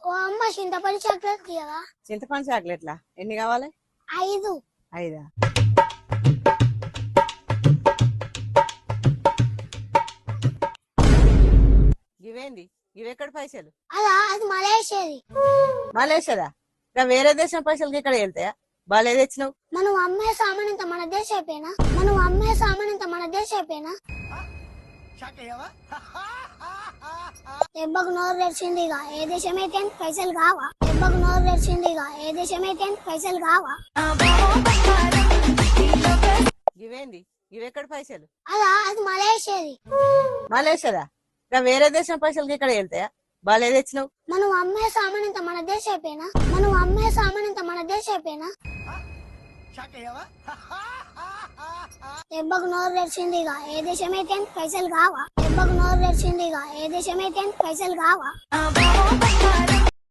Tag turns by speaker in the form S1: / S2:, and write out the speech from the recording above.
S1: ఓ అమ్మ చింతపల్లి చాక్లెట్ తీయవా?
S2: చింతపండు చాక్లెట్లా ఎన్ని కావాలి?
S1: 5.
S2: 5. ఇవేంది ఇవెక్కడ పైసలు?
S1: అలా అది మలేషియాది.
S2: మలేషియాదా? ఇంకా వేరే దేశం పైసలకి ఇక్కడ వెళ్తాయా? బాగా తెచ్చినావు.
S1: మనం అమ్మే సామాన్ ఇంత మన దేశమైపోయినా, మనం అమ్మే సామాన్ ఇంత మన దేశమైపోయినా. దెబ్బకు నోరు తెరిచిందిగా ఏ దేశమైతే పైసలు కావా? దెబ్బకు నోరు తెరిచిందిగా ఏ దేశమైతే పైసలు కావా?
S2: ఇవేంది ఇవెక్కడ పైసలు?
S1: అలా అది మలేషియాది.
S2: మలేషియాదా? ఇంకా వేరే దేశం పైసలకి ఇక్కడ వెళ్తాయా? బాగా తెచ్చినావు.
S1: మనం అమ్మే సామాన్ ఇంత మన దేశమైపోయినా, మనం అమ్మే సామాన్ ఇంత మన దేశమైపోయినా. దెబ్బకు నోరు తెరిచిందిగా ఏ దేశమైతే పైసలు కావా? దెబ్బకు నోరు తెరిచిందిగా ఏ దేశమైతే పైసలు కావా?